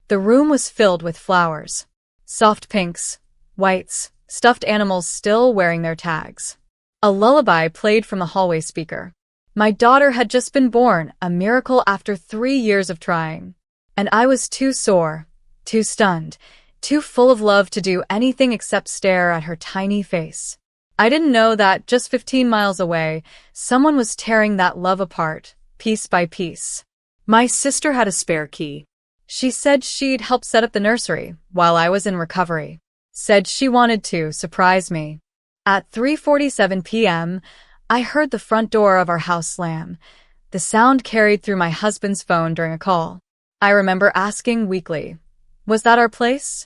The room was filled with flowers. Soft pinks, whites, stuffed animals still wearing their tags. A lullaby played from the hallway speaker. My daughter had just been born, a miracle after 3 years of trying. And I was too sore, too stunned, too full of love to do anything except stare at her tiny face. I didn't know that just 15 miles away, someone was tearing that love apart, piece by piece. My sister had a spare key. She said she'd help set up the nursery while I was in recovery. Said she wanted to surprise me. At 3:47 p.m., I heard the front door of our house slam. The sound carried through my husband's phone during a call. I remember asking weakly, "Was that our place?"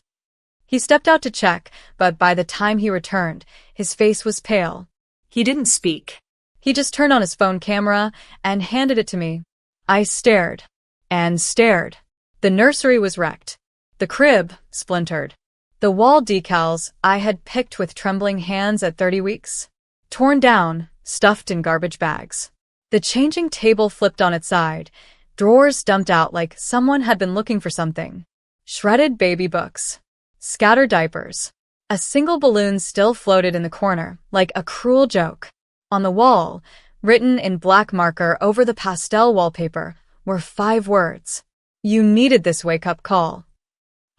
He stepped out to check, but by the time he returned, his face was pale. He didn't speak. He just turned on his phone camera and handed it to me. I stared and stared. The nursery was wrecked. The crib splintered. The wall decals I had picked with trembling hands at 30 weeks. Torn down, stuffed in garbage bags. The changing table flipped on its side. Drawers dumped out like someone had been looking for something. Shredded baby books. Scattered diapers. A single balloon still floated in the corner, like a cruel joke. On the wall, written in black marker over the pastel wallpaper, were 5 words. You needed this wake-up call.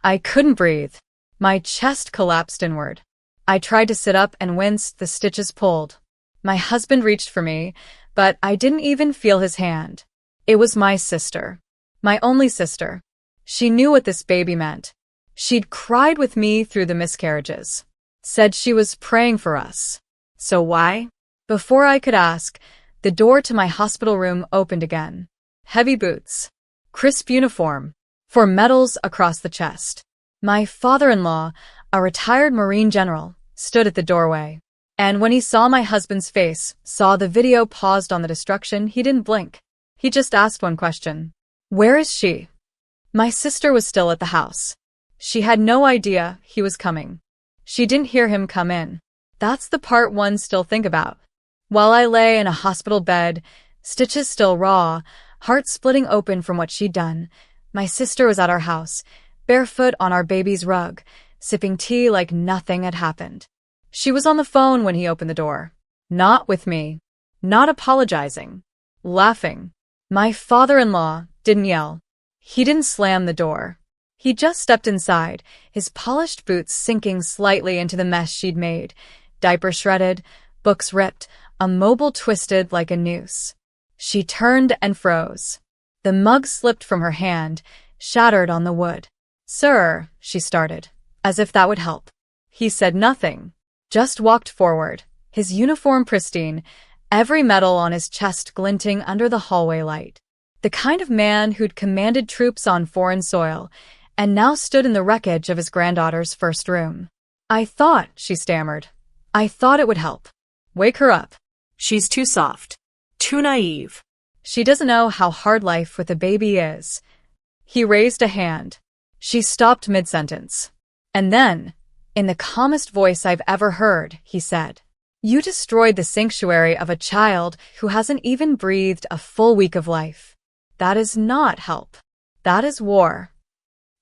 I couldn't breathe. My chest collapsed inward. I tried to sit up and winced, the stitches pulled. My husband reached for me, but I didn't even feel his hand. It was my sister. My only sister. She knew what this baby meant. She'd cried with me through the miscarriages. Said she was praying for us. So why? Before I could ask, the door to my hospital room opened again. Heavy boots. Crisp uniform. 4 medals across the chest. My father-in-law, a retired Marine general, stood at the doorway. And when he saw my husband's face, saw the video paused on the destruction, he didn't blink. He just asked one question. Where is she? My sister was still at the house. She had no idea he was coming. She didn't hear him come in. That's the part one still think about. While I lay in a hospital bed, stitches still raw, heart splitting open from what she'd done, my sister was at our house, barefoot on our baby's rug, sipping tea like nothing had happened. She was on the phone when he opened the door. Not with me. Not apologizing. Laughing. My father-in-law didn't yell. He didn't slam the door. He just stepped inside, his polished boots sinking slightly into the mess she'd made, diaper shredded, books ripped, a mobile twisted like a noose. She turned and froze. The mug slipped from her hand, shattered on the wood. Sir, she started, as if that would help. He said nothing, just walked forward, his uniform pristine, every medal on his chest glinting under the hallway light. The kind of man who'd commanded troops on foreign soil, and now stood in the wreckage of his granddaughter's first room. I thought, she stammered. I thought it would help. Wake her up. She's too soft. Too naive. She doesn't know how hard life with a baby is. He raised a hand. She stopped mid-sentence. And then, in the calmest voice I've ever heard, he said, You destroyed the sanctuary of a child who hasn't even breathed a full week of life. That is not help. That is war.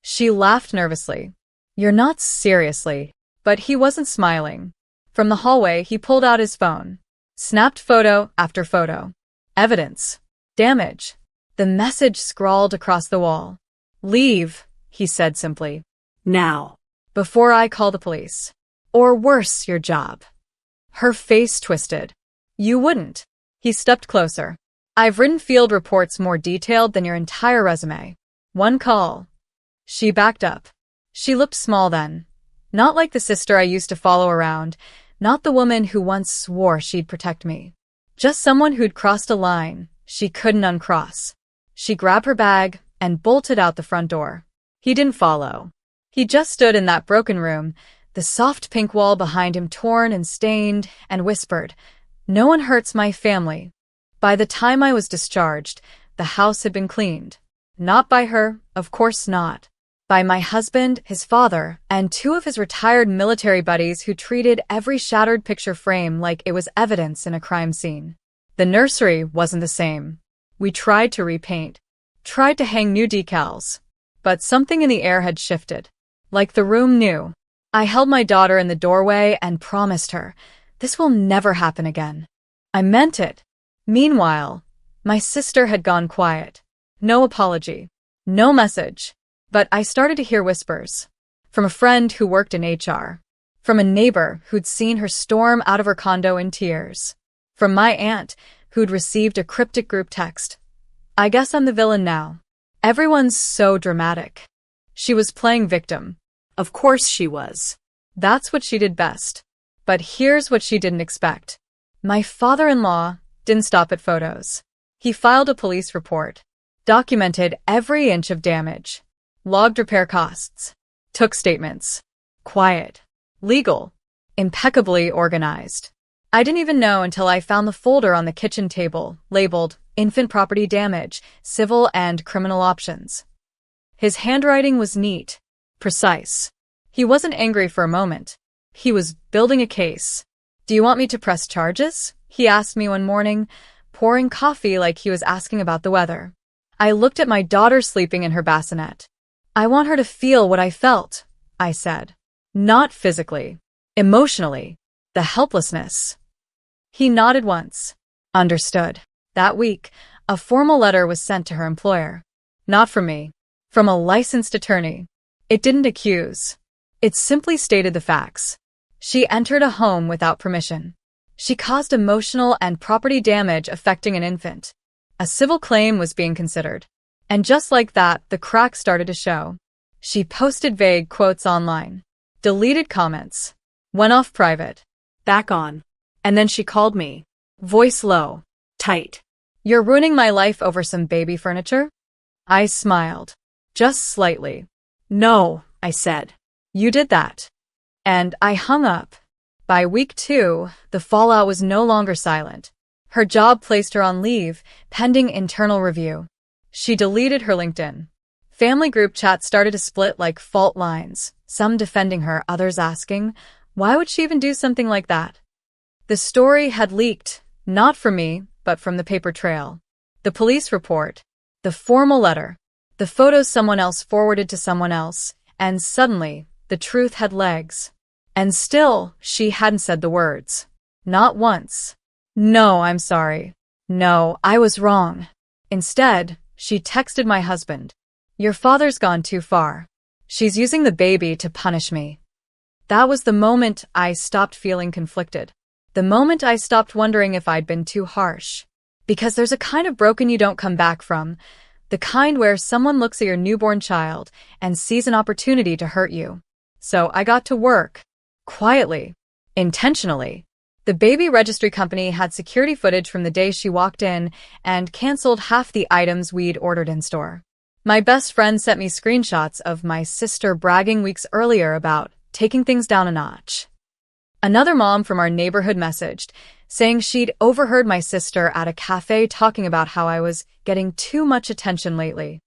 She laughed nervously. You're not seriously. But he wasn't smiling. From the hallway, he pulled out his phone. Snapped photo after photo. Evidence. Damage. The message scrawled across the wall. Leave, he said simply. Now. Before I call the police. Or worse, your job. Her face twisted. You wouldn't. He stepped closer. I've written field reports more detailed than your entire resume. 1 call. She backed up. She looked small then. Not like the sister I used to follow around. Not the woman who once swore she'd protect me. Just someone who'd crossed a line she couldn't uncross. She grabbed her bag and bolted out the front door. He didn't follow. He just stood in that broken room, the soft pink wall behind him torn and stained, and whispered, No one hurts my family. By the time I was discharged, the house had been cleaned. Not by her, of course not. By my husband, his father, and 2 of his retired military buddies who treated every shattered picture frame like it was evidence in a crime scene. The nursery wasn't the same. We tried to repaint. Tried to hang new decals. But something in the air had shifted. Like the room knew. I held my daughter in the doorway and promised her, this will never happen again. I meant it. Meanwhile, my sister had gone quiet. No apology. No message. But I started to hear whispers. From a friend who worked in HR. From a neighbor who'd seen her storm out of her condo in tears. From my aunt, who'd received a cryptic group text. I guess I'm the villain now. Everyone's so dramatic. She was playing victim. Of course she was. That's what she did best. But here's what she didn't expect. My father-in-law didn't stop at photos. He filed a police report, documented every inch of damage, logged repair costs, took statements. Quiet. Legal. Impeccably organized. I didn't even know until I found the folder on the kitchen table, labeled Infant Property Damage, Civil and Criminal Options. His handwriting was neat, precise. He wasn't angry for a moment. He was building a case. Do you want me to press charges? He asked me one morning, pouring coffee like he was asking about the weather. I looked at my daughter sleeping in her bassinet. I want her to feel what I felt, I said. Not physically. Emotionally. The helplessness. He nodded once. Understood. That week, a formal letter was sent to her employer. Not from me. From a licensed attorney. It didn't accuse. It simply stated the facts. She entered a home without permission. She caused emotional and property damage affecting an infant. A civil claim was being considered. And just like that, the cracks started to show. She posted vague quotes online. Deleted comments. Went off private. Back on. And then she called me. Voice low. Tight. You're ruining my life over some baby furniture? I smiled. Just slightly. No, I said. You did that. And I hung up. By week 2, the fallout was no longer silent. Her job placed her on leave, pending internal review. She deleted her LinkedIn. Family group chats started to split like fault lines, some defending her, others asking, why would she even do something like that? The story had leaked, not from me, but from the paper trail. The police report, the formal letter, the photos someone else forwarded to someone else, and suddenly, the truth had legs. And still, she hadn't said the words. Not once. No, I'm sorry. No, I was wrong. Instead, she texted my husband. Your father's gone too far. She's using the baby to punish me. That was the moment I stopped feeling conflicted. The moment I stopped wondering if I'd been too harsh. Because there's a kind of broken you don't come back from. The kind where someone looks at your newborn child and sees an opportunity to hurt you. So I got to work. Quietly. Intentionally. The baby registry company had security footage from the day she walked in and canceled half the items we'd ordered in store. My best friend sent me screenshots of my sister bragging weeks earlier about taking things down a notch. Another mom from our neighborhood messaged, saying she'd overheard my sister at a cafe talking about how I was getting too much attention lately.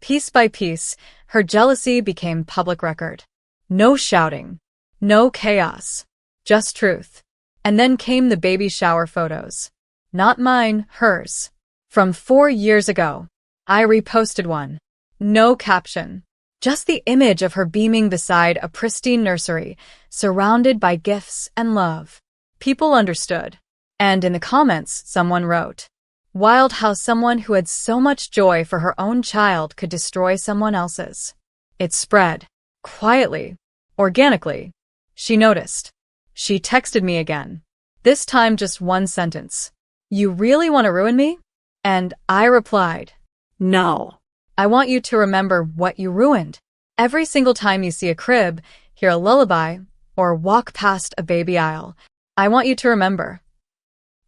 Piece by piece, her jealousy became public record. No shouting. No chaos. Just truth. And then came the baby shower photos. Not mine, hers. From 4 years ago. I reposted one. No caption. Just the image of her beaming beside a pristine nursery, surrounded by gifts and love. People understood. And in the comments, someone wrote, wild how someone who had so much joy for her own child could destroy someone else's. It spread. Quietly. Organically. She noticed. She texted me again. This time just one sentence. You really want to ruin me? And I replied, no. I want you to remember what you ruined. Every single time you see a crib, hear a lullaby, or walk past a baby aisle, I want you to remember.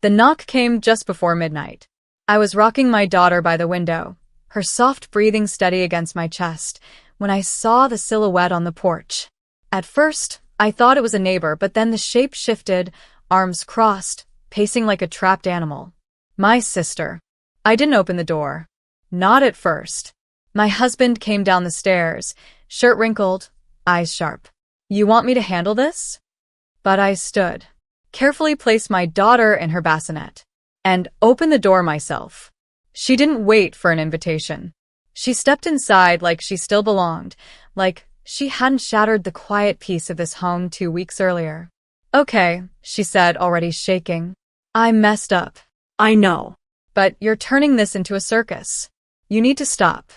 The knock came just before midnight. I was rocking my daughter by the window, her soft breathing steady against my chest, when I saw the silhouette on the porch. At first, I thought it was a neighbor, but then the shape shifted, arms crossed, pacing like a trapped animal. My sister. I didn't open the door. Not at first. My husband came down the stairs, shirt wrinkled, eyes sharp. You want me to handle this? But I stood, carefully placed my daughter in her bassinet, and opened the door myself. She didn't wait for an invitation. She stepped inside like she still belonged, like she hadn't shattered the quiet peace of this home 2 weeks earlier. Okay, she said, already shaking. I messed up. I know. But you're turning this into a circus. You need to stop.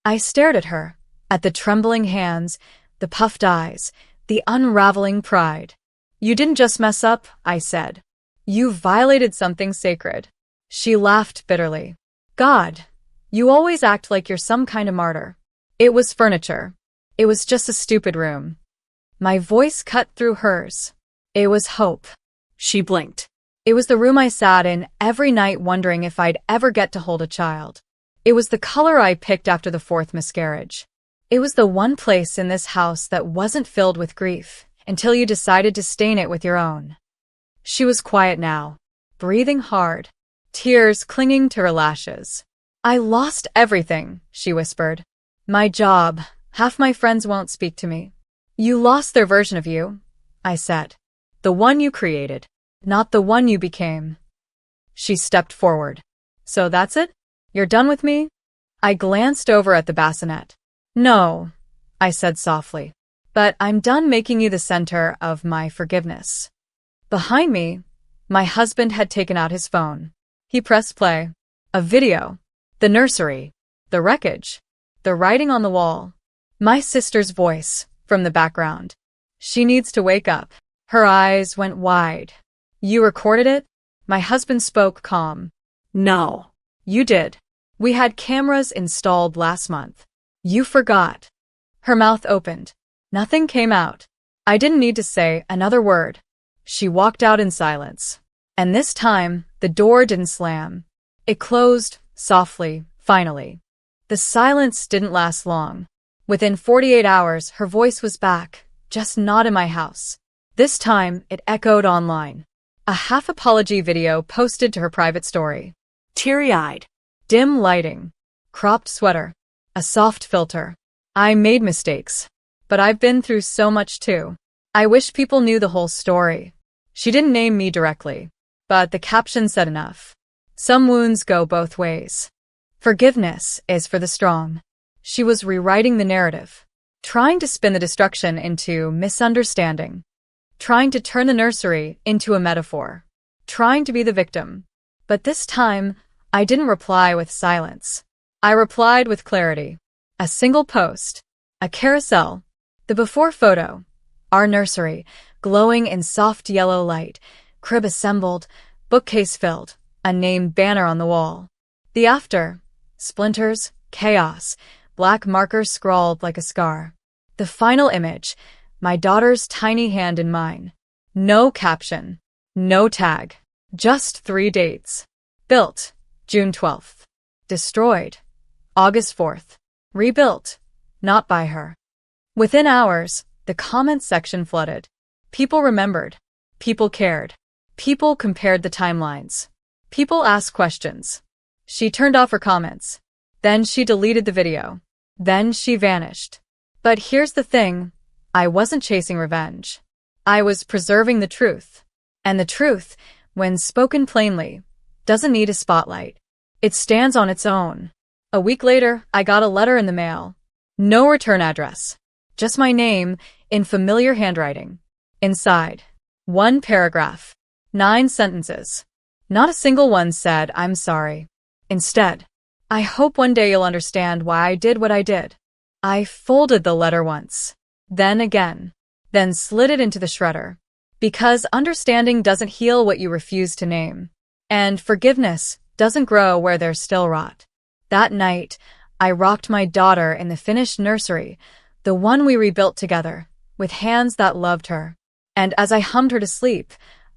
I stared at her, at the trembling hands, the puffed eyes, the unraveling pride. You didn't just mess up, I said. You violated something sacred. She laughed bitterly. God, you always act like you're some kind of martyr. It was furniture. It was just a stupid room. My voice cut through hers. It was hope. She blinked. It was the room I sat in every night wondering if I'd ever get to hold a child. It was the color I picked after the 4th miscarriage. It was the one place in this house that wasn't filled with grief until you decided to stain it with your own. She was quiet now, breathing hard, tears clinging to her lashes. I lost everything, she whispered. My job. Half my friends won't speak to me. You lost their version of you, I said. The one you created, not the one you became. She stepped forward. So that's it? You're done with me? I glanced over at the bassinet. No, I said softly, but I'm done making you the center of my forgiveness. Behind me, my husband had taken out his phone. He pressed play. A video. The nursery. The wreckage. The writing on the wall. My sister's voice, from the background. She needs to wake up. Her eyes went wide. You recorded it? My husband spoke calm. No. You did. We had cameras installed last month. You forgot. Her mouth opened. Nothing came out. I didn't need to say another word. She walked out in silence. And this time, the door didn't slam. It closed, softly, finally. The silence didn't last long. Within 48 hours, her voice was back, just not in my house. This time, it echoed online. A half-apology video posted to her private story. Teary-eyed. Dim lighting. Cropped sweater. A soft filter. I made mistakes. But I've been through so much too. I wish people knew the whole story. She didn't name me directly, but the caption said enough. Some wounds go both ways. Forgiveness is for the strong. She was rewriting the narrative, trying to spin the destruction into misunderstanding, trying to turn the nursery into a metaphor, trying to be the victim. But this time, I didn't reply with silence. I replied with clarity. A single post, a carousel, the before photo, our nursery, glowing in soft yellow light, crib assembled, bookcase filled, a name banner on the wall. The after, splinters, chaos, black markers scrawled like a scar. The final image, my daughter's tiny hand in mine. No caption, no tag, just 3 dates. Built, June 12th. Destroyed, August 4th. Rebuilt, not by her. Within hours, the comments section flooded. People remembered. People cared. People compared the timelines. People asked questions. She turned off her comments. Then she deleted the video. Then she vanished. But here's the thing. I wasn't chasing revenge. I was preserving the truth. And the truth, when spoken plainly, doesn't need a spotlight. It stands on its own. A week later, I got a letter in the mail. No return address. Just my name, in familiar handwriting. Inside. 1 paragraph. 9 sentences. Not a single one said, I'm sorry. Instead, I hope one day you'll understand why I did what I did. I folded the letter once. Then again. Then slid it into the shredder. Because understanding doesn't heal what you refuse to name. And forgiveness doesn't grow where there's still rot. That night, I rocked my daughter in the finished nursery, the one we rebuilt together, with hands that loved her. And as I hummed her to sleep,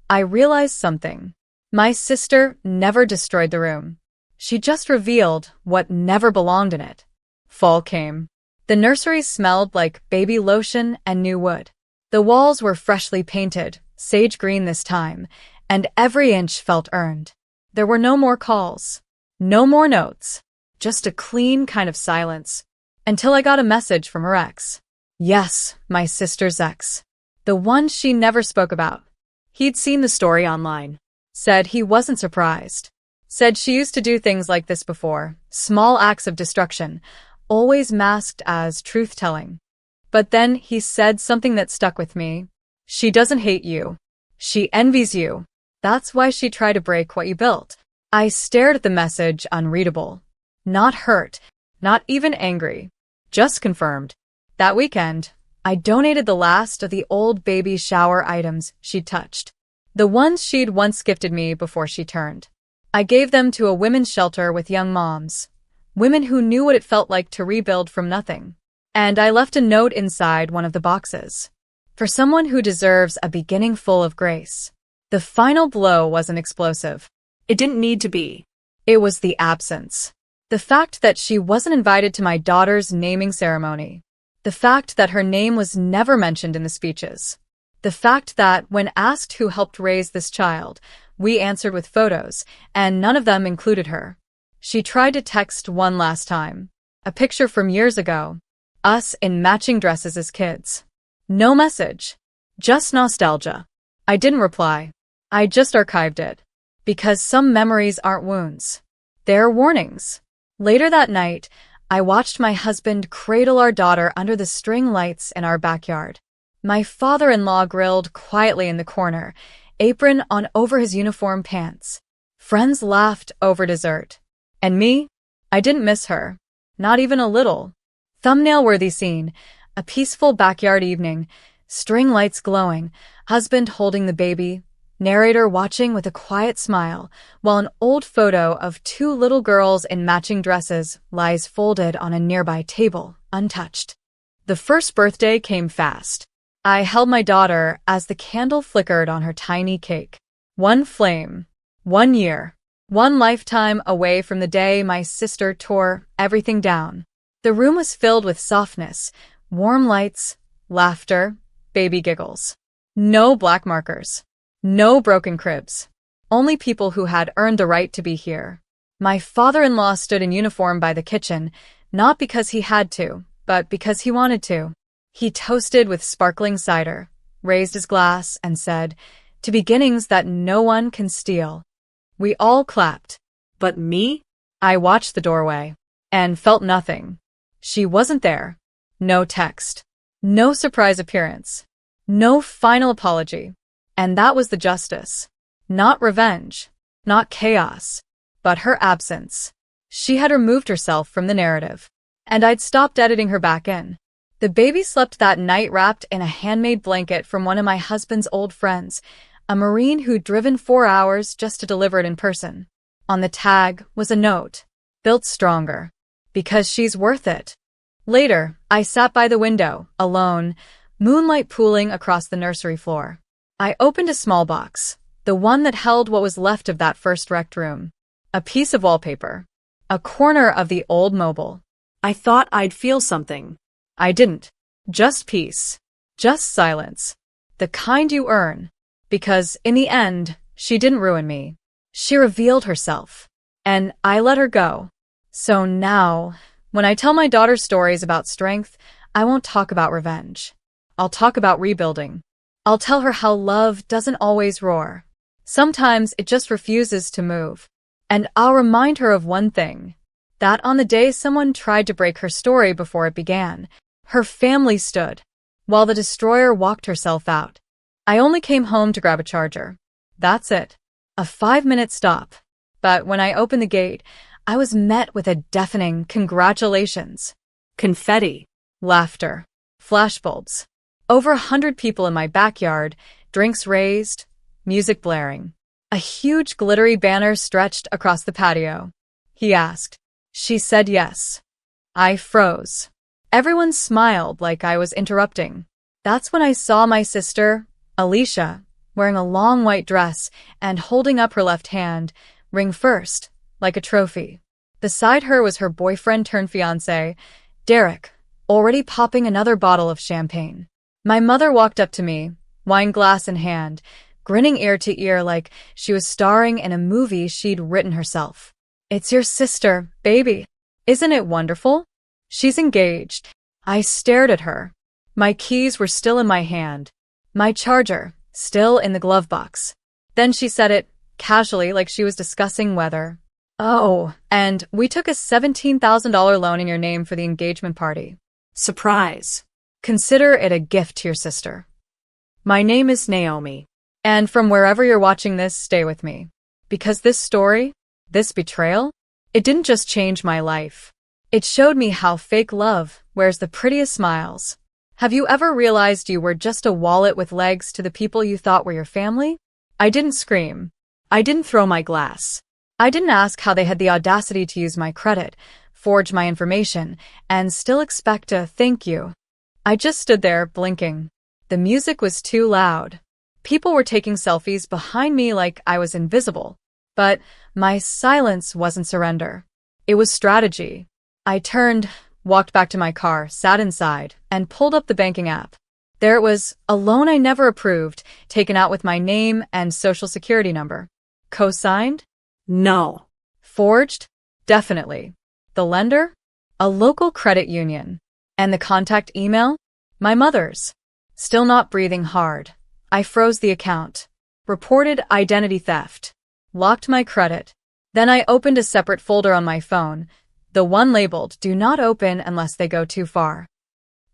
I realized something. My sister never destroyed the room. She just revealed what never belonged in it. Fall came. The nursery smelled like baby lotion and new wood. The walls were freshly painted, sage green this time, and every inch felt earned. There were no more calls. No more notes. Just a clean kind of silence. Until I got a message from her ex. Yes, my sister's ex. The one she never spoke about. He'd seen the story online. Said he wasn't surprised. Said she used to do things like this before, small acts of destruction, always masked as truth-telling. But then he said something that stuck with me. She doesn't hate you. She envies you. That's why she tried to break what you built. I stared at the message, unreadable. Not hurt, not even angry. Just confirmed. That weekend, I donated the last of the old baby shower items she'd touched. The ones she'd once gifted me before she turned. I gave them to a women's shelter with young moms. Women who knew what it felt like to rebuild from nothing. And I left a note inside one of the boxes. For someone who deserves a beginning full of grace. The final blow wasn't explosive. It didn't need to be. It was the absence. The fact that she wasn't invited to my daughter's naming ceremony. The fact that her name was never mentioned in the speeches. The fact that, when asked who helped raise this child, we answered with photos, and none of them included her. She tried to text one last time. A picture from years ago. Us in matching dresses as kids. No message. Just nostalgia. I didn't reply. I just archived it. Because some memories aren't wounds. They're warnings. Later that night, I watched my husband cradle our daughter under the string lights in our backyard. My father-in-law grilled quietly in the corner, apron on over his uniform pants. Friends laughed over dessert. And me? I didn't miss her. Not even a little. Thumbnail-worthy scene. A peaceful backyard evening. String lights glowing. Husband holding the baby. Narrator watching with a quiet smile, while an old photo of two little girls in matching dresses lies folded on a nearby table, untouched. The first birthday came fast. I held my daughter as the candle flickered on her tiny cake. One flame. 1 year. One lifetime away from the day my sister tore everything down. The room was filled with softness, warm lights, laughter, baby giggles. No black markers. No broken cribs. Only people who had earned the right to be here. My father-in-law stood in uniform by the kitchen, not because he had to, but because he wanted to. He toasted with sparkling cider, raised his glass, and said, "To beginnings that no one can steal." We all clapped. But me? I watched the doorway and felt nothing. She wasn't there. No text. No surprise appearance. No final apology. And that was the justice. Not revenge. Not chaos. But her absence. She had removed herself from the narrative. And I'd stopped editing her back in. The baby slept that night wrapped in a handmade blanket from one of my husband's old friends, a Marine who'd driven 4 hours just to deliver it in person. On the tag was a note. Built stronger. Because she's worth it. Later, I sat by the window, alone, moonlight pooling across the nursery floor. I opened a small box, the one that held what was left of that first wrecked room. A piece of wallpaper. A corner of the old mobile. I thought I'd feel something. I didn't. Just peace. Just silence. The kind you earn. Because, in the end, she didn't ruin me. She revealed herself. And I let her go. So now, when I tell my daughter stories about strength, I won't talk about revenge. I'll talk about rebuilding. I'll tell her how love doesn't always roar. Sometimes it just refuses to move. And I'll remind her of one thing. That on the day someone tried to break her story before it began, her family stood, while the destroyer walked herself out. I only came home to grab a charger. That's it. A 5-minute stop. But when I opened the gate, I was met with a deafening congratulations. Confetti. Laughter. Flashbulbs. Over 100 people in my backyard, drinks raised, music blaring. A huge glittery banner stretched across the patio. He asked. She said yes. I froze. Everyone smiled like I was interrupting. That's when I saw my sister, Alicia, wearing a long white dress and holding up her left hand, ring first, like a trophy. Beside her was her boyfriend-turned-fiancé, Derek, already popping another bottle of champagne. My mother walked up to me, wine glass in hand, grinning ear to ear like she was starring in a movie she'd written herself. "It's your sister, baby. Isn't it wonderful? She's engaged." I stared at her. My keys were still in my hand. My charger, still in the glove box. Then she said it, casually like she was discussing weather. Oh, and we took a $17,000 loan in your name for the engagement party. Surprise. Consider it a gift to your sister. My name is Naomi. And from wherever you're watching this, stay with me. Because this story, this betrayal, it didn't just change my life. It showed me how fake love wears the prettiest smiles. Have you ever realized you were just a wallet with legs to the people you thought were your family? I didn't scream. I didn't throw my glass. I didn't ask how they had the audacity to use my credit, forge my information, and still expect a thank you. I just stood there, blinking. The music was too loud. People were taking selfies behind me like I was invisible. But my silence wasn't surrender. It was strategy. I turned, walked back to my car, sat inside, and pulled up the banking app. There it was, a loan I never approved, taken out with my name and social security number. Co-signed? No. Forged? Definitely. The lender? A local credit union. And the contact email? My mother's. Still not breathing hard. I froze the account. Reported identity theft. Locked my credit. Then I opened a separate folder on my phone, the one labeled "Do not open unless they go too far."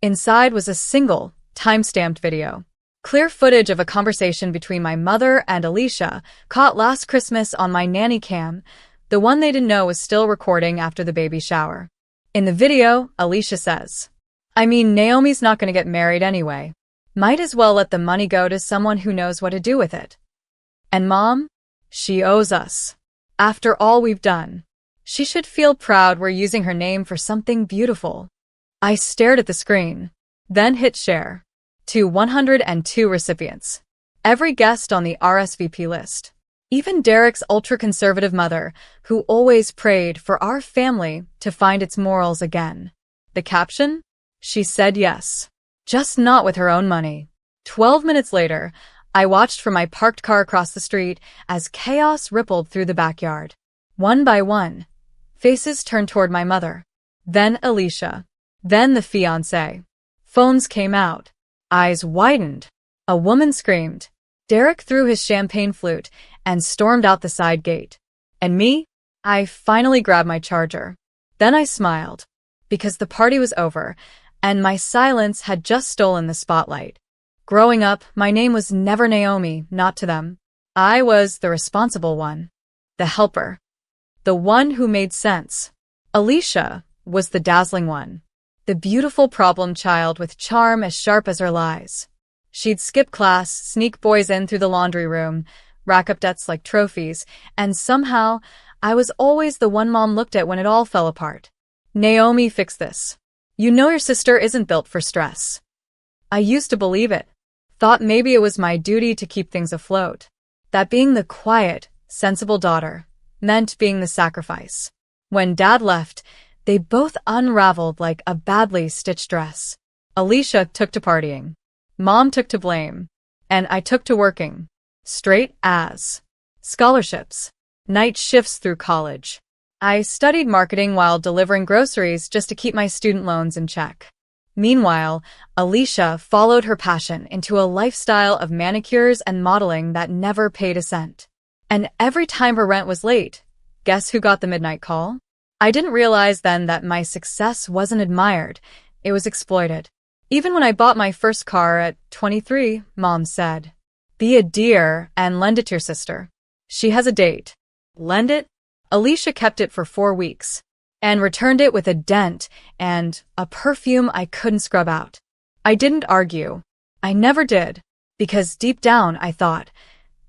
Inside was a single, time-stamped video. Clear footage of a conversation between my mother and Alicia, caught last Christmas on my nanny cam, the one they didn't know was still recording after the baby shower. In the video, Alicia says, "I mean, Naomi's not going to get married anyway. Might as well let the money go to someone who knows what to do with it. And Mom? She owes us. After all we've done. She should feel proud we're using her name for something beautiful." I stared at the screen, then hit share. To 102 recipients. Every guest on the RSVP list. Even Derek's ultra-conservative mother, who always prayed for our family to find its morals again. The caption? She said yes. Just not with her own money. 12 minutes later, I watched from my parked car across the street as chaos rippled through the backyard. One by one, faces turned toward my mother. Then Alicia. Then the fiancé. Phones came out. Eyes widened. A woman screamed. Derek threw his champagne flute and stormed out the side gate. And me? I finally grabbed my charger. Then I smiled. Because the party was over, and my silence had just stolen the spotlight. Growing up, my name was never Naomi, not to them. I was the responsible one. The helper. The one who made sense. Alicia was the dazzling one. The beautiful problem child with charm as sharp as her lies. She'd skip class, sneak boys in through the laundry room, rack up debts like trophies, and somehow, I was always the one Mom looked at when it all fell apart. Naomi, fix this. You know your sister isn't built for stress. I used to believe it. Thought maybe it was my duty to keep things afloat. That being the quiet, sensible daughter meant being the sacrifice. When Dad left, they both unraveled like a badly stitched dress. Alicia took to partying. Mom took to blame. And I took to working. Straight A's. Scholarships. Night shifts through college. I studied marketing while delivering groceries just to keep my student loans in check. Meanwhile, Alicia followed her passion into a lifestyle of manicures and modeling that never paid a cent. And every time her rent was late, guess who got the midnight call? I didn't realize then that my success wasn't admired, it was exploited. Even when I bought my first car at 23, Mom said, "Be a dear and lend it to your sister. She has a date." Lend it? Alicia kept it for 4 weeks and returned it with a dent and a perfume I couldn't scrub out. I didn't argue. I never did, because deep down I thought,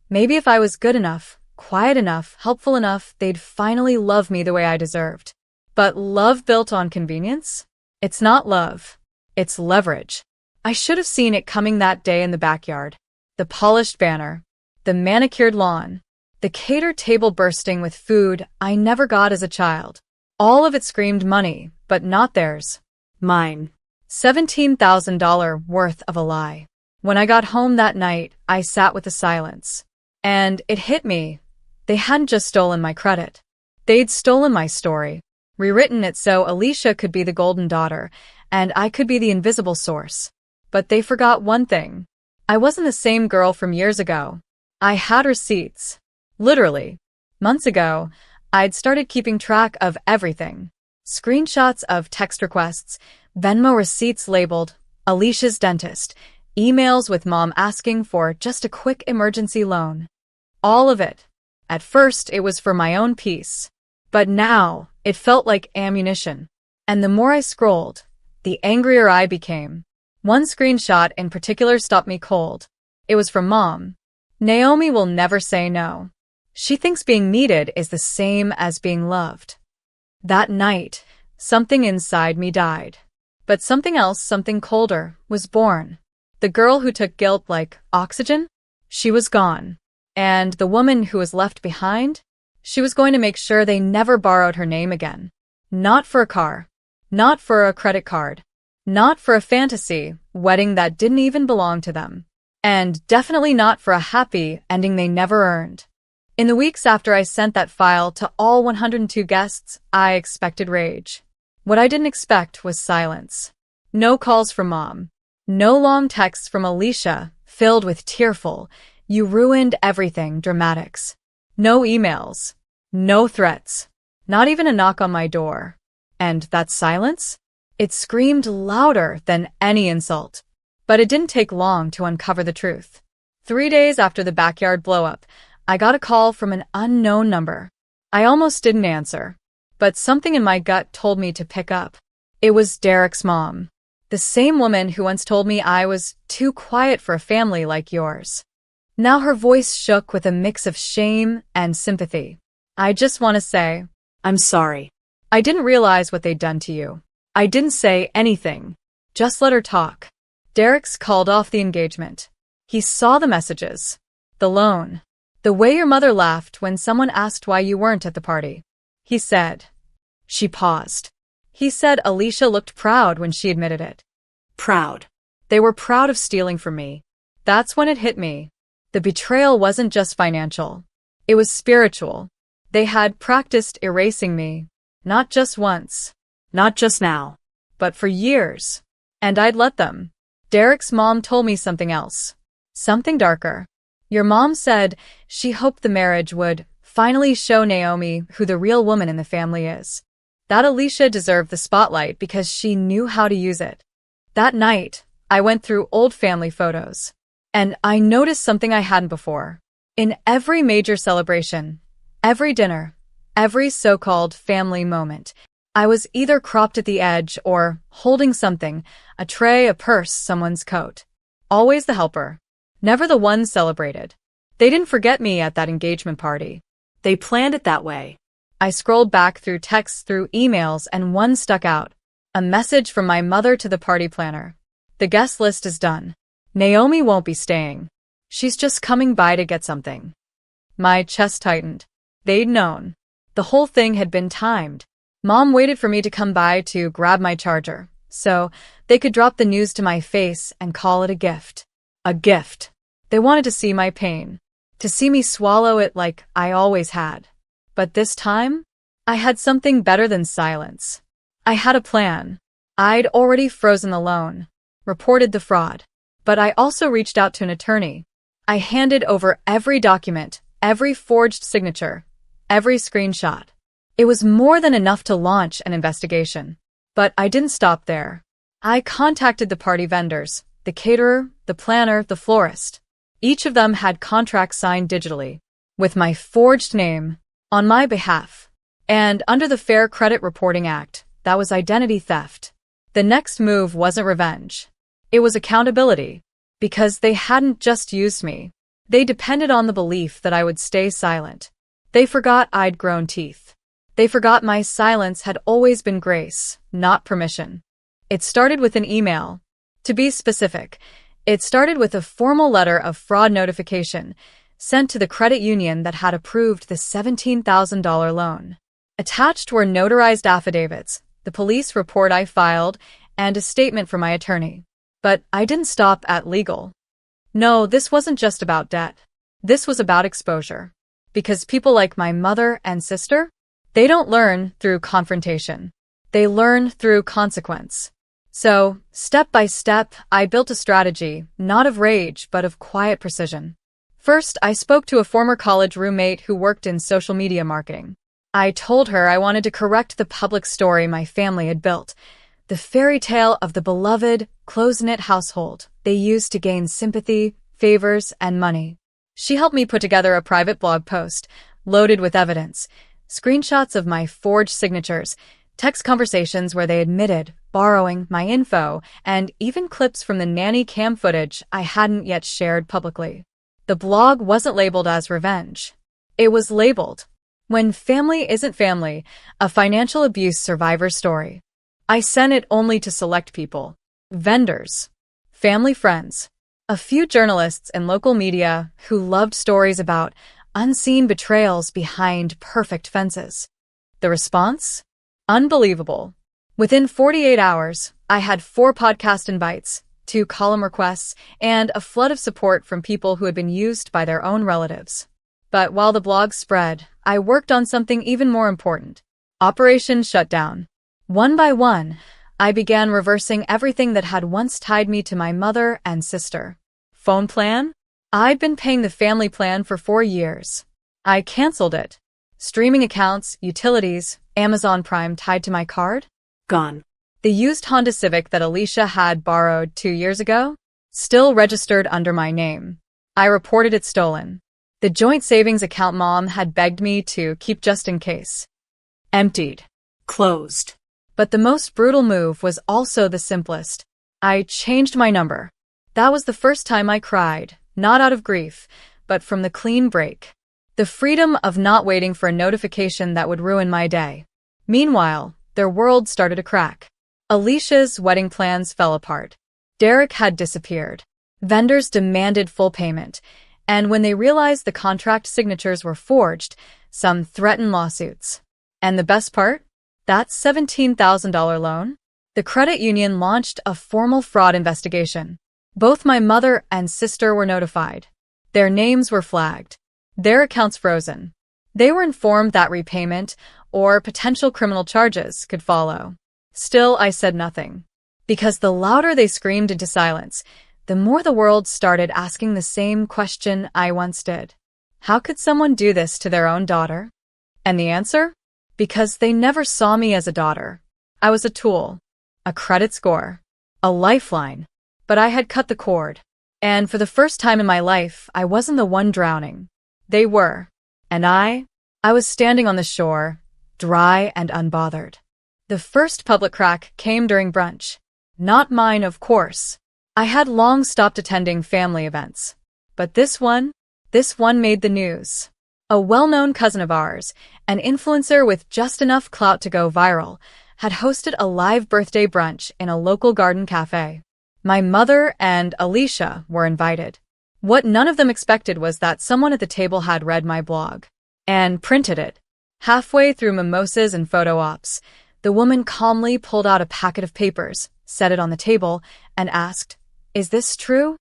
maybe if I was good enough, quiet enough, helpful enough, they'd finally love me the way I deserved. But love built on convenience? It's not love. It's leverage. I should have seen it coming that day in the backyard. The polished banner. The manicured lawn. The catered table bursting with food I never got as a child. All of it screamed money, but not theirs. Mine. $17,000 worth of a lie. When I got home that night, I sat with the silence. And it hit me. They hadn't just stolen my credit. They'd stolen my story. Rewritten it so Alicia could be the golden daughter, and I could be the invisible source. But they forgot one thing. I wasn't the same girl from years ago. I had receipts. Literally. Months ago, I'd started keeping track of everything. Screenshots of text requests, Venmo receipts labeled Alicia's dentist, emails with mom asking for just a quick emergency loan. All of it. At first, it was for my own peace. But now, it felt like ammunition. And the more I scrolled, the angrier I became. One screenshot in particular stopped me cold. It was from Mom. Naomi will never say no. She thinks being needed is the same as being loved. That night, something inside me died. But something else, something colder, was born. The girl who took guilt like oxygen? She was gone. And the woman who was left behind? She was going to make sure they never borrowed her name again. Not for a car. Not for a credit card. Not for a fantasy wedding that didn't even belong to them. And definitely not for a happy ending they never earned. In the weeks after I sent that file to all 102 guests, I expected rage. What I didn't expect was silence. No calls from Mom. No long texts from Alicia, filled with tearful, "You ruined everything" dramatics. No emails. No threats. Not even a knock on my door. And that silence? It screamed louder than any insult. But it didn't take long to uncover the truth. 3 days after the backyard blow-up, I got a call from an unknown number. I almost didn't answer, but something in my gut told me to pick up. It was Derek's mom. The same woman who once told me I was too quiet for a family like yours. Now her voice shook with a mix of shame and sympathy. "I just want to say, I'm sorry. I didn't realize what they'd done to you. I didn't say anything. Just let her talk." Derek's called off the engagement. He saw the messages. The loan. The way your mother laughed when someone asked why you weren't at the party. He said. She paused. He said Alicia looked proud when she admitted it. Proud. They were proud of stealing from me. That's when it hit me. The betrayal wasn't just financial. It was spiritual. They had practiced erasing me. Not just once. Not just now. But for years. And I'd let them. Derek's mom told me something else. Something darker. Your mom said she hoped the marriage would finally show Naomi who the real woman in the family is. That Alicia deserved the spotlight because she knew how to use it. That night, I went through old family photos. And I noticed something I hadn't before. In every major celebration, every dinner, every so-called family moment, I was either cropped at the edge or holding something, a tray, a purse, someone's coat. Always the helper. Never the one celebrated. They didn't forget me at that engagement party. They planned it that way. I scrolled back through texts, through emails, and one stuck out. A message from my mother to the party planner. The guest list is done. Naomi won't be staying. She's just coming by to get something. My chest tightened. They'd known. The whole thing had been timed. Mom waited for me to come by to grab my charger, so they could drop the news to my face and call it a gift. A gift. They wanted to see my pain. To see me swallow it like I always had. But this time, I had something better than silence. I had a plan. I'd already frozen the loan, reported the fraud. But I also reached out to an attorney. I handed over every document, every forged signature, every screenshot. It was more than enough to launch an investigation. But I didn't stop there. I contacted the party vendors, the caterer, the planner, the florist. Each of them had contracts signed digitally, with my forged name, on my behalf. And under the Fair Credit Reporting Act, that was identity theft. The next move wasn't revenge. It was accountability. Because they hadn't just used me. They depended on the belief that I would stay silent. They forgot I'd grown teeth. They forgot my silence had always been grace, not permission. It started with an email. To be specific, it started with a formal letter of fraud notification sent to the credit union that had approved the $17,000 loan. Attached were notarized affidavits, the police report I filed, and a statement from my attorney. But I didn't stop at legal. No, this wasn't just about debt. This was about exposure. Because people like my mother and sister, they don't learn through confrontation. They learn through consequence. So, step by step, I built a strategy, not of rage, but of quiet precision. First, I spoke to a former college roommate who worked in social media marketing. I told her I wanted to correct the public story my family had built, the fairy tale of the beloved, close-knit household they used to gain sympathy, favors, and money. She helped me put together a private blog post, loaded with evidence, screenshots of my forged signatures, text conversations where they admitted borrowing my info, and even clips from the nanny cam footage I hadn't yet shared publicly. The blog wasn't labeled as revenge. It was labeled, "When Family Isn't Family, a Financial Abuse Survivor Story." I sent it only to select people: vendors, family friends, a few journalists and local media who loved stories about unseen betrayals behind perfect fences. The response? Unbelievable. Within 48 hours, I had 4 podcast invites, 2 column requests, and a flood of support from people who had been used by their own relatives. But while the blog spread, I worked on something even more important: Operation Shutdown. One by one, I began reversing everything that had once tied me to my mother and sister. Phone plan? I'd been paying the family plan for 4 years. I canceled it. Streaming accounts, utilities, Amazon Prime tied to my card? Gone. The used Honda Civic that Alicia had borrowed 2 years ago? Still registered under my name. I reported it stolen. The joint savings account Mom had begged me to keep just in case. Emptied. Closed. But the most brutal move was also the simplest. I changed my number. That was the first time I cried, not out of grief, but from the clean break. The freedom of not waiting for a notification that would ruin my day. Meanwhile, their world started to crack. Alicia's wedding plans fell apart. Derek had disappeared. Vendors demanded full payment, and when they realized the contract signatures were forged, some threatened lawsuits. And the best part? That $17,000 loan? The credit union launched a formal fraud investigation. Both my mother and sister were notified. Their names were flagged. Their accounts frozen. They were informed that repayment or potential criminal charges could follow. Still, I said nothing. Because the louder they screamed into silence, the more the world started asking the same question I once did. How could someone do this to their own daughter? And the answer? Because they never saw me as a daughter. I was a tool, a credit score, a lifeline. But I had cut the cord. And for the first time in my life, I wasn't the one drowning. They were. And I was standing on the shore, dry and unbothered. The first public crack came during brunch. Not mine, of course. I had long stopped attending family events. But this one made the news. A well-known cousin of ours, an influencer with just enough clout to go viral, had hosted a live birthday brunch in a local garden cafe. My mother and Alicia were invited. What none of them expected was that someone at the table had read my blog and printed it. Halfway through mimosas and photo ops, the woman calmly pulled out a packet of papers, set it on the table, and asked, "Is this true?"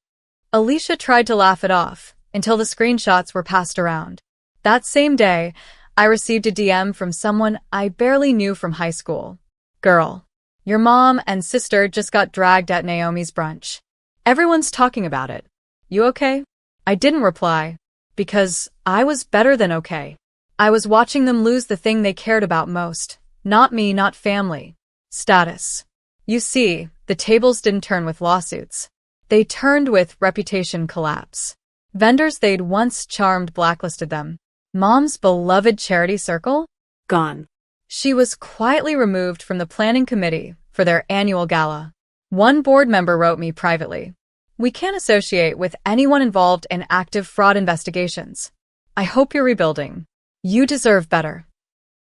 Alicia tried to laugh it off until the screenshots were passed around. That same day, I received a DM from someone I barely knew from high school. "Girl, your mom and sister just got dragged at Naomi's brunch. Everyone's talking about it. You okay?" I didn't reply, because I was better than okay. I was watching them lose the thing they cared about most. Not me, not family. Status. You see, the tables didn't turn with lawsuits. They turned with reputation collapse. Vendors they'd once charmed blacklisted them. Mom's beloved charity circle? Gone. She was quietly removed from the planning committee for their annual gala. One board member wrote me privately, "We can't associate with anyone involved in active fraud investigations. I hope you're rebuilding. You deserve better."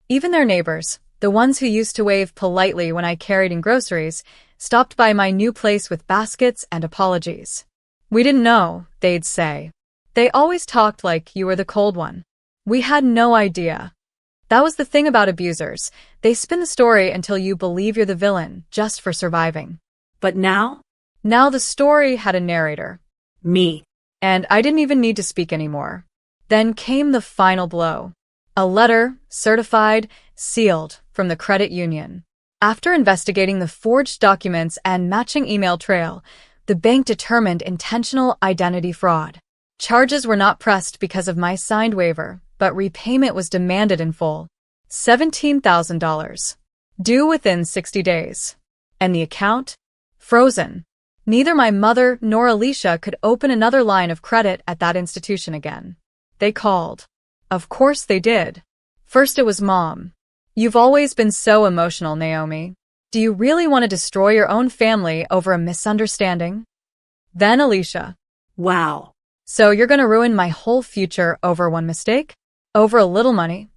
Even their neighbors, the ones who used to wave politely when I carried in groceries, stopped by my new place with baskets and apologies. "We didn't know," they'd say. "They always talked like you were the cold one. We had no idea." That was the thing about abusers. They spin the story until you believe you're the villain, just for surviving. But now? Now the story had a narrator. Me. And I didn't even need to speak anymore. Then came the final blow. A letter, certified, sealed, from the credit union. After investigating the forged documents and matching email trail, the bank determined intentional identity fraud. Charges were not pressed because of my signed waiver, but repayment was demanded in full. $17,000. Due within 60 days. And the account? Frozen. Neither my mother nor Alicia could open another line of credit at that institution again. They called. Of course they did. First it was Mom. You've always been so emotional, Naomi. Do you really want to destroy your own family over a misunderstanding? Then Alicia. Wow. So you're going to ruin my whole future over one mistake? Over a little money?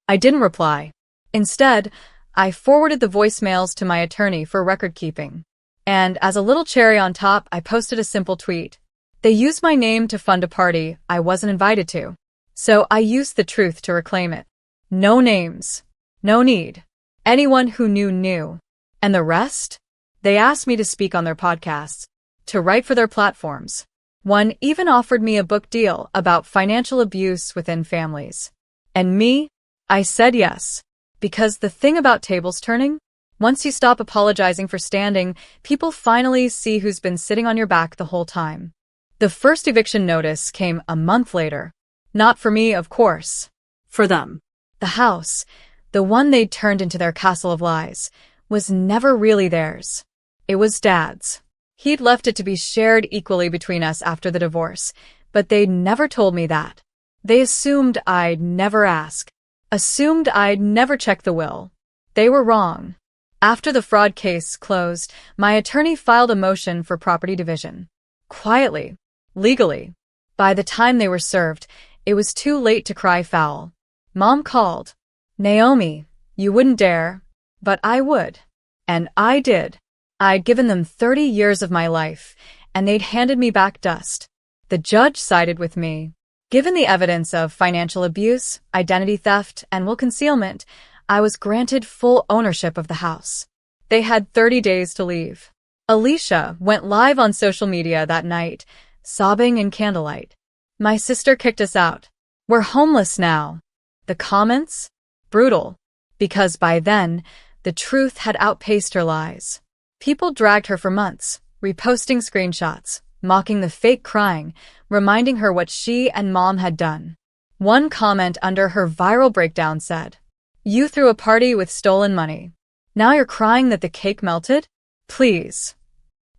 I didn't reply. Instead, I forwarded the voicemails to my attorney for record keeping. And as a little cherry on top, I posted a simple tweet. They used my name to fund a party I wasn't invited to. So I used the truth to reclaim it. No names. No need. Anyone who knew knew. And the rest? They asked me to speak on their podcasts, to write for their platforms. One even offered me a book deal about financial abuse within families. And me? I said yes. Because the thing about tables turning? Once you stop apologizing for standing, people finally see who's been sitting on your back the whole time. The first eviction notice came a month later. Not for me, of course. For them. The house, the one they'd turned into their castle of lies, was never really theirs. It was Dad's. He'd left it to be shared equally between us after the divorce, but they'd never told me that. They assumed I'd never ask. Assumed I'd never check the will. They were wrong. After the fraud case closed, my attorney filed a motion for property division. Quietly. Legally. By the time they were served, it was too late to cry foul. Mom called. Naomi, you wouldn't dare. But I would. And I did. I'd given them 30 years of my life, and they'd handed me back dust. The judge sided with me. Given the evidence of financial abuse, identity theft, and will concealment, I was granted full ownership of the house. They had 30 days to leave. Alicia went live on social media that night, sobbing in candlelight. My sister kicked us out. We're homeless now. The comments? Brutal. Because by then, the truth had outpaced her lies. People dragged her for months, reposting screenshots, mocking the fake crying, reminding her what she and Mom had done. One comment under her viral breakdown said, "You threw a party with stolen money. Now you're crying that the cake melted? Please."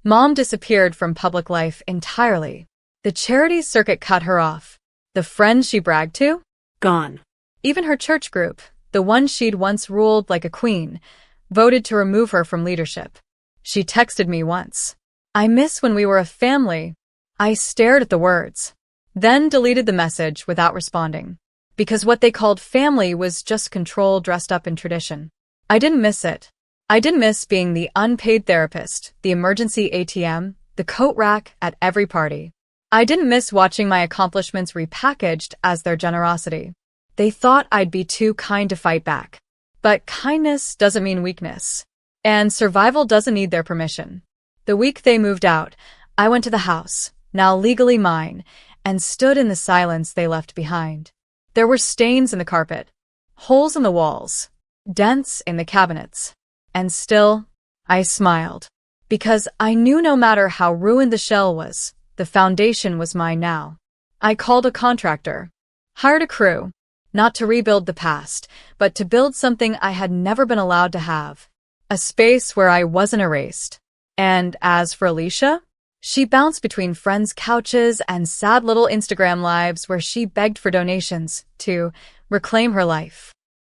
Mom disappeared from public life entirely. The charity circuit cut her off. The friends she bragged to? Gone. Even her church group, the one she'd once ruled like a queen, voted to remove her from leadership. She texted me once. "I miss when we were a family." I stared at the words, then deleted the message without responding. Because what they called family was just control dressed up in tradition. I didn't miss it. I didn't miss being the unpaid therapist, the emergency ATM, the coat rack at every party. I didn't miss watching my accomplishments repackaged as their generosity. They thought I'd be too kind to fight back. But kindness doesn't mean weakness. And survival doesn't need their permission. The week they moved out, I went to the house, now legally mine, and stood in the silence they left behind. There were stains in the carpet, holes in the walls, dents in the cabinets. And still, I smiled. Because I knew no matter how ruined the shell was, the foundation was mine now. I called a contractor, hired a crew, not to rebuild the past, but to build something I had never been allowed to have. A space where I wasn't erased. And as for Alicia, she bounced between friends' couches and sad little Instagram lives where she begged for donations to reclaim her life.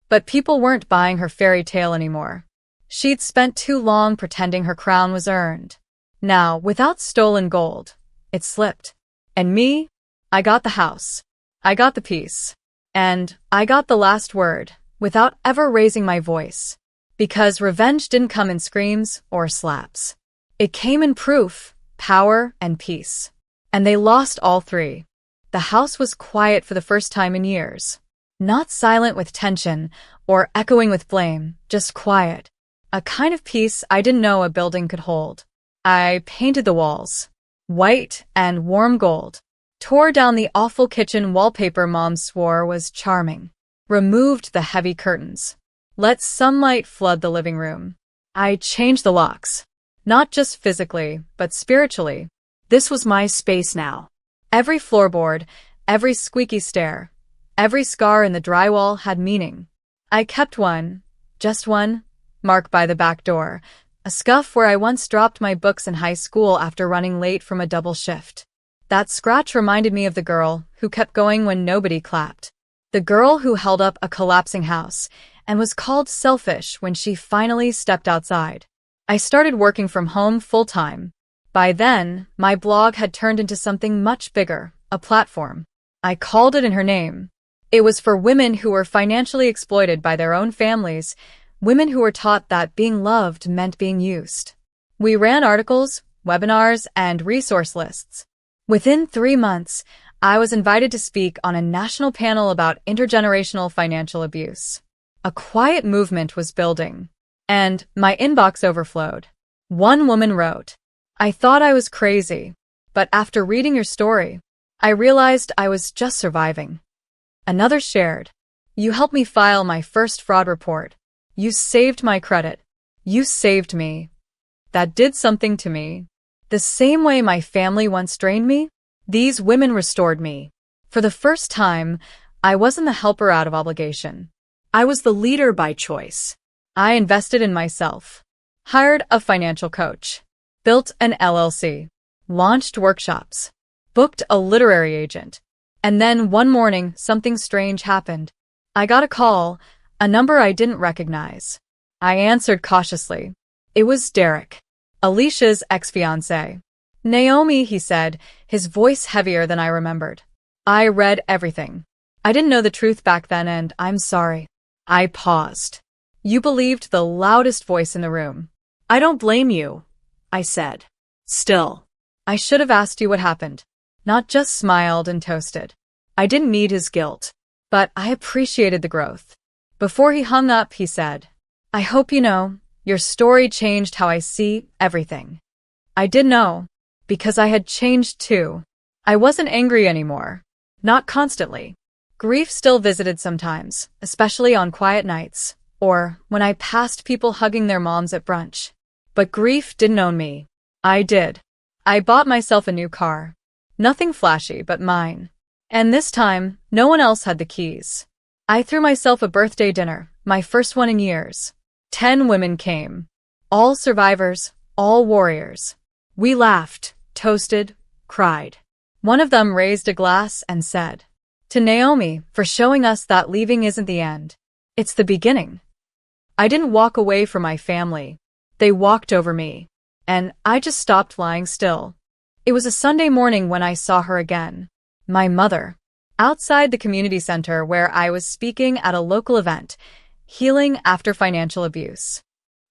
But people weren't buying her fairy tale anymore. She'd spent too long pretending her crown was earned. Now, without stolen gold, it slipped. And me? I got the house. I got the peace. And I got the last word, without ever raising my voice. Because revenge didn't come in screams or slaps. It came in proof, power, and peace. And they lost all three. The house was quiet for the first time in years. Not silent with tension or echoing with blame, just quiet. A kind of peace I didn't know a building could hold. I painted the walls, white and warm gold. Tore down the awful kitchen wallpaper Mom swore was charming. Removed the heavy curtains. Let sunlight flood the living room. I changed the locks. Not just physically, but spiritually. This was my space now. Every floorboard, every squeaky stair, every scar in the drywall had meaning. I kept one, just one, mark by the back door, a scuff where I once dropped my books in high school after running late from a double shift. That scratch reminded me of the girl who kept going when nobody clapped. The girl who held up a collapsing house and was called selfish when she finally stepped outside. I started working from home full-time. By then, my blog had turned into something much bigger, a platform. I called it in her name. It was for women who were financially exploited by their own families, women who were taught that being loved meant being used. We ran articles, webinars, and resource lists. Within 3 months, I was invited to speak on a national panel about intergenerational financial abuse. A quiet movement was building, and my inbox overflowed. One woman wrote, "I thought I was crazy, but after reading your story, I realized I was just surviving." Another shared, "You helped me file my first fraud report. You saved my credit. You saved me." That did something to me. The same way my family once drained me, these women restored me. For the first time, I wasn't the helper out of obligation. I was the leader by choice. I invested in myself, hired a financial coach, built an LLC, launched workshops, booked a literary agent. And then one morning, something strange happened. I got a call, a number I didn't recognize. I answered cautiously. It was Derek, Alicia's ex-fiancé. "Naomi," he said, his voice heavier than I remembered. "I read everything. I didn't know the truth back then, and I'm sorry." I paused. "You believed the loudest voice in the room." "I don't blame you," I said. Still. "I should have asked you what happened, not just smiled and toasted." I didn't need his guilt, but I appreciated the growth. Before he hung up, he said, "I hope you know, your story changed how I see everything." I did know, because I had changed too. I wasn't angry anymore. Not constantly. Grief still visited sometimes, especially on quiet nights, or when I passed people hugging their moms at brunch. But grief didn't own me. I did. I bought myself a new car. Nothing flashy, but mine. And this time, no one else had the keys. I threw myself a birthday dinner, my first one in years. 10 women came. All survivors, all warriors. We laughed, toasted, cried. One of them raised a glass and said, "To Naomi, for showing us that leaving isn't the end. It's the beginning." I didn't walk away from my family. They walked over me. And I just stopped lying still. It was a Sunday morning when I saw her again. My mother. Outside the community center where I was speaking at a local event, Healing After Financial Abuse.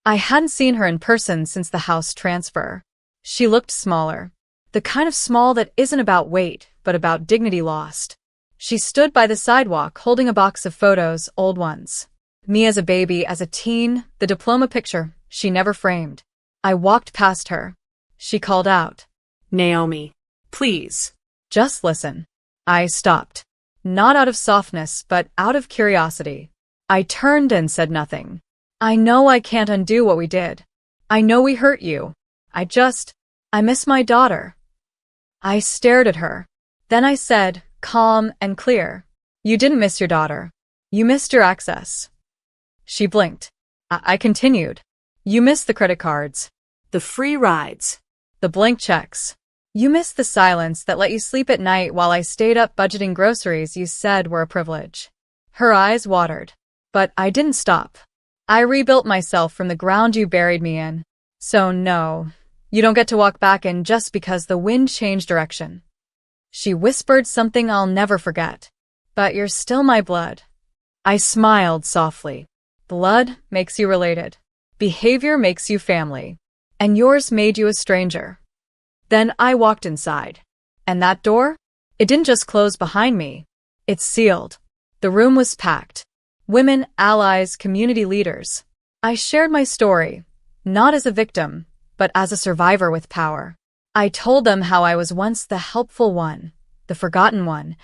I hadn't seen her in person since the house transfer. She looked smaller. The kind of small that isn't about weight, but about dignity lost. She stood by the sidewalk holding a box of photos, old ones. Me as a baby, as a teen, the diploma picture she never framed. I walked past her. She called out, "Naomi, please." "Just listen." I stopped. Not out of softness, but out of curiosity. I turned and said nothing. "I know I can't undo what we did. I know we hurt you. I miss my daughter." I stared at her. Then I said, calm and clear, "You didn't miss your daughter. You missed your access." She blinked. I continued, "You missed the credit cards. The free rides. The blank checks. You missed the silence that let you sleep at night while I stayed up budgeting groceries you said were a privilege." Her eyes watered. But I didn't stop. "I rebuilt myself from the ground you buried me in. So no, you don't get to walk back in just because the wind changed direction." She whispered something I'll never forget. "But you're still my blood." I smiled softly. "Blood makes you related. Behavior makes you family. And yours made you a stranger." Then I walked inside. And that door? It didn't just close behind me. It sealed. The room was packed. Women, allies, community leaders. I shared my story, not as a victim, but as a survivor with power. I told them how I was once the helpful one, the forgotten one,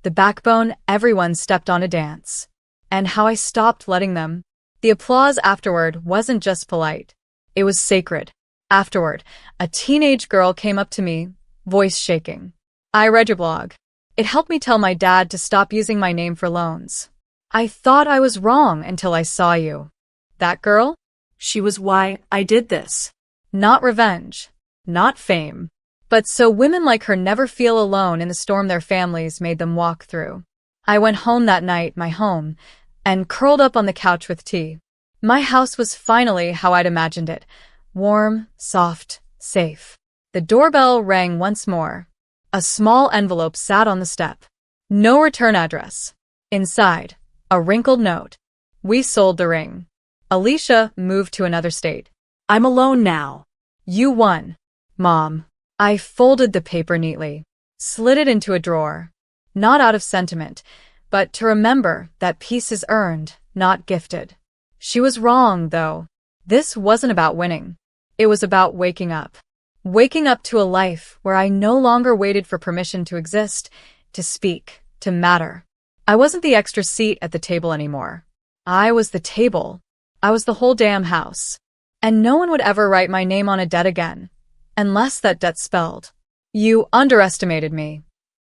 the backbone everyone stepped on to dance, and how I stopped letting them. The applause afterward wasn't just polite. It was sacred. Afterward, a teenage girl came up to me, voice shaking. "I read your blog. It helped me tell my dad to stop using my name for loans." I thought I was wrong until I saw you. That girl? She was why I did this. Not revenge. Not fame. But so women like her never feel alone in the storm their families made them walk through. I went home that night, my home, and curled up on the couch with tea. My house was finally how I'd imagined it. Warm, soft, safe. The doorbell rang once more. A small envelope sat on the step. No return address. Inside, a wrinkled note. We sold the ring. Alicia moved to another state. I'm alone now. You won, Mom. I folded the paper neatly, slid it into a drawer. Not out of sentiment, but to remember that peace is earned, not gifted. She was wrong, though. This wasn't about winning. It was about waking up. Waking up to a life where I no longer waited for permission to exist, to speak, to matter. I wasn't the extra seat at the table anymore. I was the table. I was the whole damn house. And no one would ever write my name on a debt again. Unless that debt spelled, you underestimated me.